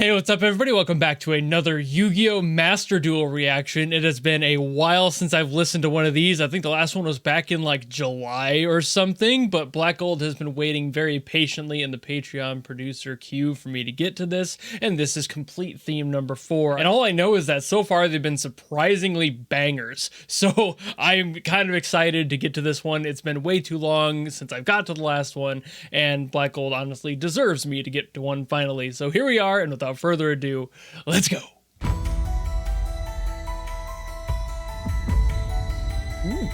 Hey, what's up everybody? Welcome back to another Yu-Gi-Oh! Master Duel reaction. It has been a while since I've listened to one of these. I think the last one was back in like July or something, but Black Gold has been waiting very patiently in the Patreon producer queue for me to get to this, and this is complete theme number 4. And all I know is that so far they've been surprisingly bangers, so I'm kind of excited to get to this one. It's been way too long since I've got to the last one, and Black Gold honestly deserves me to get to one finally. So here we are, and without further ado, let's go. Ooh.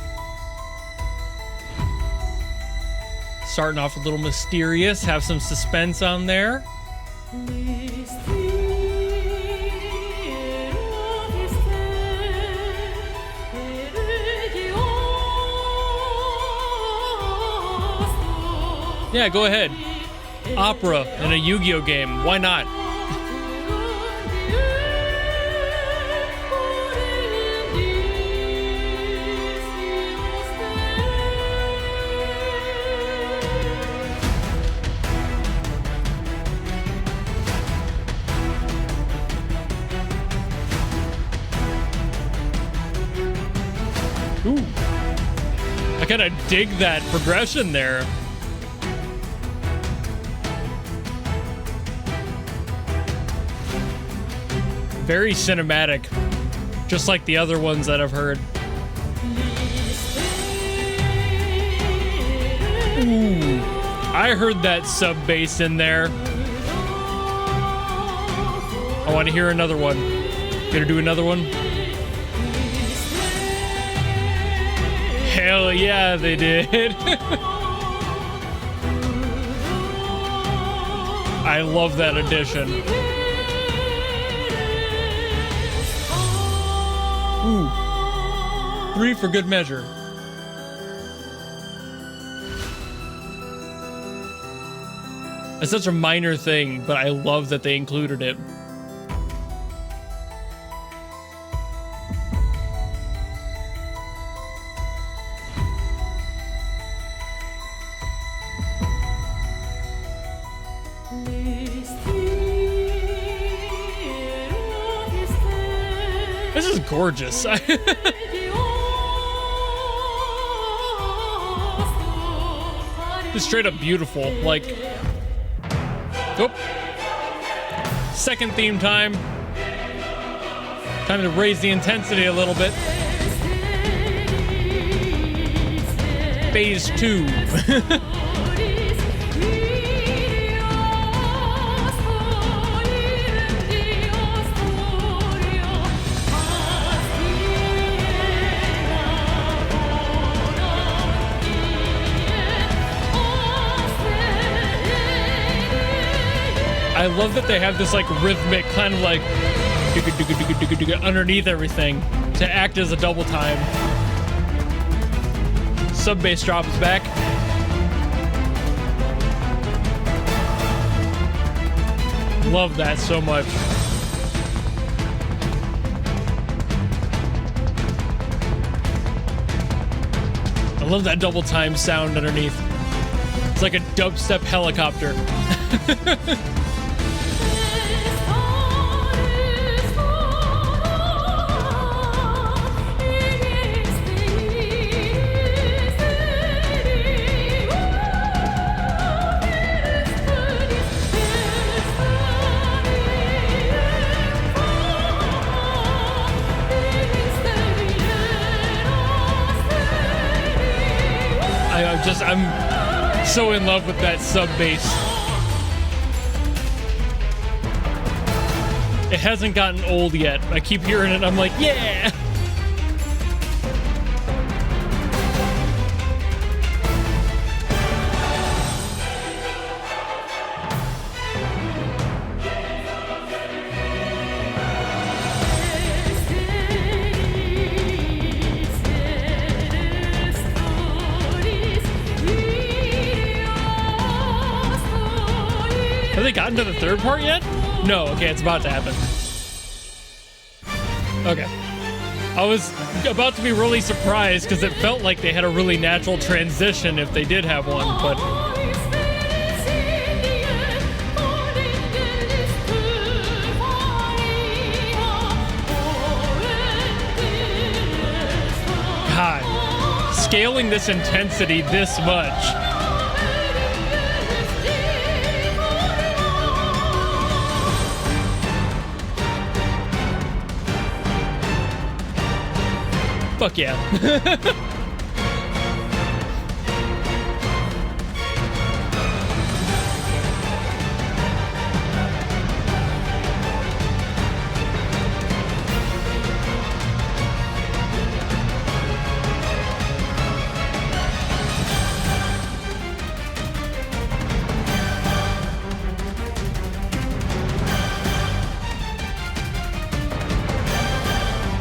Starting off a little mysterious, have some suspense on there. Yeah, go ahead. Opera in a Yu-Gi-Oh game. Why not? Ooh. I kind of dig that progression there. Very cinematic, just like the other ones that I've heard. Ooh, I heard that sub bass in there. I want to hear another one. Gonna do another one? Hell yeah, they did. I love that addition. Ooh. 3 for good measure. It's such a minor thing, but I love that they included it. This is gorgeous. It's straight up beautiful. Like, oh, second theme time. Time to raise the intensity a little bit. Phase 2. I love that they have this like rhythmic kind of like underneath everything to act as a double time. Sub bass drop is back. Love that so much. I love that double time sound underneath. It's like a dubstep helicopter. I'm so in love with that sub bass. It hasn't gotten old yet. I keep hearing it, I'm like, yeah! Have they gotten to the third part yet? No, okay, it's about to happen. Okay. I was about to be really surprised because it felt like they had a really natural transition if they did have one, but... scaling this intensity this much. Fuck yeah.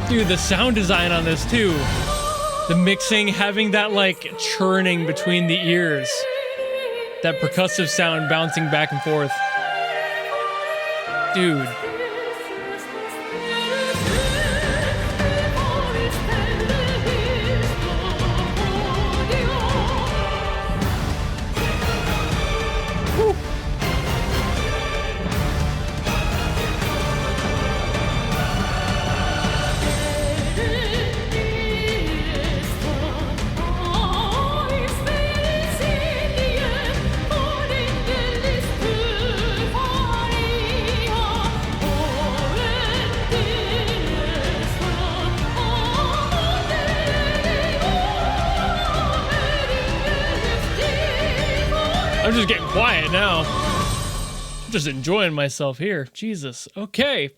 Dude, the sound design on this too. The mixing, having that like churning between the ears. That percussive sound bouncing back and forth. Dude. I'm just getting quiet now. I'm just enjoying myself here. Jesus. Okay.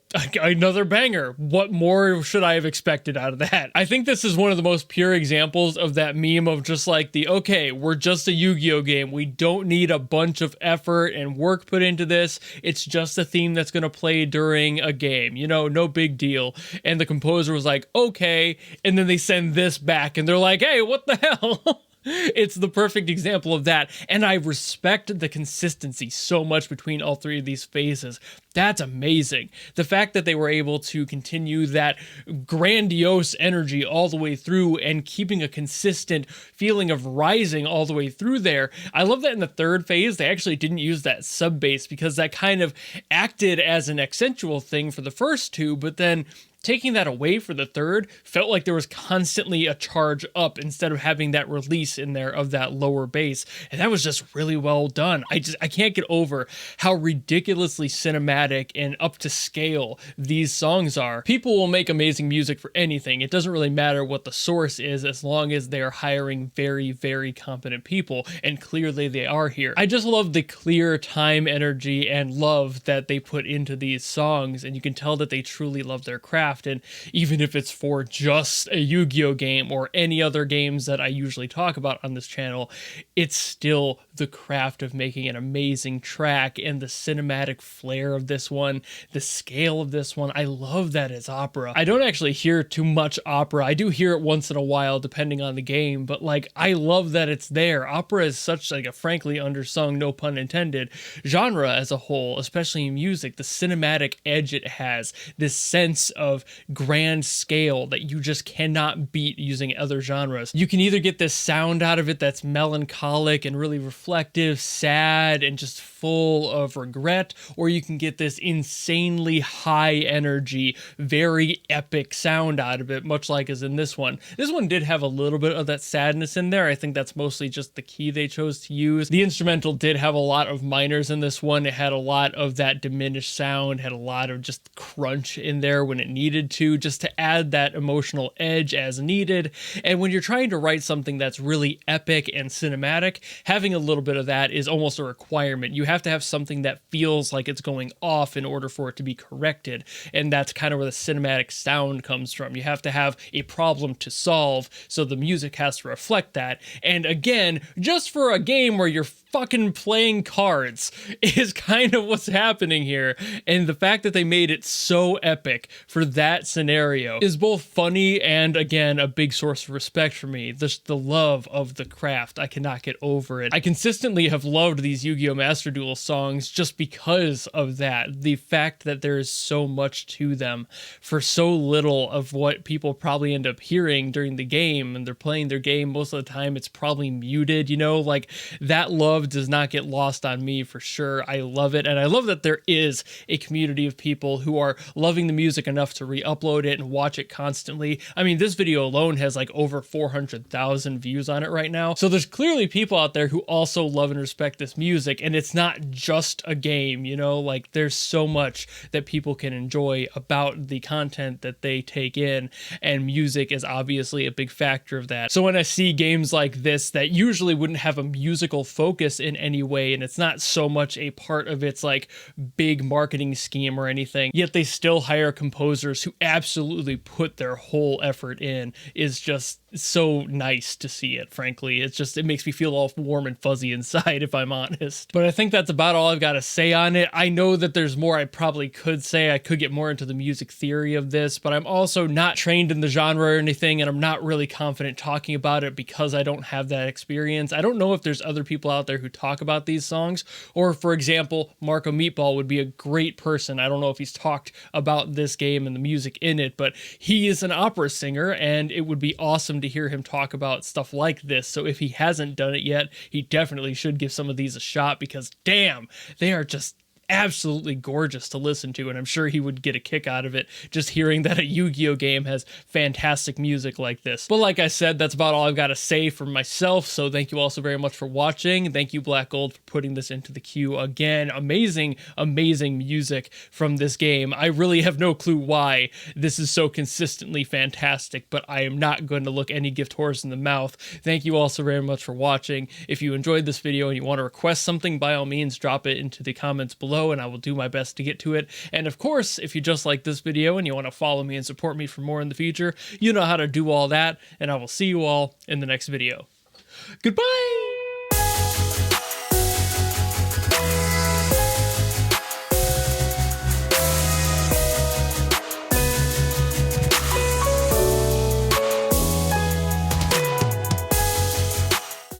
Another banger. What more should I have expected out of that? I think this is one of the most pure examples of that meme of just like okay, we're just a Yu-Gi-Oh game. We don't need a bunch of effort and work put into this. It's just a theme that's going to play during a game. You know, no big deal. And the composer was like, okay. And then they send this back and they're like, hey, what the hell? It's the perfect example of that, and I respect the consistency so much between all three of these phases. That's amazing. The fact that they were able to continue that grandiose energy all the way through and keeping a consistent feeling of rising all the way through there. I love that in the third phase, they actually didn't use that sub bass because that kind of acted as an accentual thing for the first two, but then taking that away for the third felt like there was constantly a charge up instead of having that release in there of that lower bass. And that was just really well done. I can't get over how ridiculously cinematic and up to scale these songs are. People will make amazing music for anything. It doesn't really matter what the source is as long as they're hiring very, very competent people. And clearly they are here. I just love the clear time, energy, and love that they put into these songs. And you can tell that they truly love their craft. And even if it's for just a Yu-Gi-Oh game or any other games that I usually talk about on this channel, it's still the craft of making an amazing track and the cinematic flair of this one, the scale of this one. I love that it's opera. I don't actually hear too much opera. I do hear it once in a while depending on the game, but like I love that it's there. Opera is such like a frankly undersung, no pun intended, genre as a whole, especially in music. The cinematic edge it has, this sense of grand scale that you just cannot beat using other genres. You can either get this sound out of it that's melancholic and really reflective, sad, and just full of regret, or you can get this insanely high energy, very epic sound out of it, much like as in this one. This one did have a little bit of that sadness in there. I think that's mostly just the key they chose to use. The instrumental did have a lot of minors in this one. It had a lot of that diminished sound, had a lot of just crunch in there when it needed to, just to add that emotional edge as needed. And when you're trying to write something that's really epic and cinematic, having a little bit of that is almost a requirement. You have to have something that feels like it's going off in order for it to be corrected. And that's kind of where the cinematic sound comes from. You have to have a problem to solve, so the music has to reflect that. And again, just for a game where you're fucking playing cards is kind of what's happening here. And the fact that they made it so epic for that scenario is both funny and, again, a big source of respect for me. Just the love of the craft. I cannot get over it. I consistently have loved these Yu-Gi-Oh! Master Duel songs just because of that. The fact that there is so much to them for so little of what people probably end up hearing during the game, and they're playing their game most of the time, it's probably muted, you know, like that love does not get lost on me for sure. I love it, and I love that there is a community of people who are loving the music enough to re-upload it and watch it constantly. I mean, this video alone has like over 400,000 views on it right now, so there's clearly people out there who also love and respect this music, and it's not just a game, you know, like there's so much that people can enjoy about the content that they take in, and music is obviously a big factor of that. So when I see games like this that usually wouldn't have a musical focus in any way, and it's not so much a part of its like big marketing scheme or anything, yet they still hire composers who absolutely put their whole effort in, is just so nice to see it, frankly. It makes me feel all warm and fuzzy inside, if I'm honest. But I think that's about all I've got to say on it. I know that there's more I probably could say. I could get more into the music theory of this, but I'm also not trained in the genre or anything, and I'm not really confident talking about it because I don't have that experience. I don't know if there's other people out there who talk about these songs, or for example, Marco Meatball would be a great person. I don't know if he's talked about this game and the music in it, but he is an opera singer, and it would be awesome to hear him talk about stuff like this. So if he hasn't done it yet, he definitely should give some of these a shot, because damn, they are just absolutely gorgeous to listen to, and I'm sure he would get a kick out of it just hearing that a Yu-Gi-Oh game has fantastic music like this. But like I said, that's about all I've got to say for myself, so thank you all so very much for watching. Thank you, Black Gold, for putting this into the queue again. Amazing music from this game. I really have no clue why this is so consistently fantastic, but I am not going to look any gift horse in the mouth. Thank you all so very much for watching. If you enjoyed this video and you want to request something, by all means drop it into the comments below, and I will do my best to get to it. And of course, if you just like this video and you want to follow me and support me for more in the future, you know how to do all that, and I will see you all in the next video. Goodbye!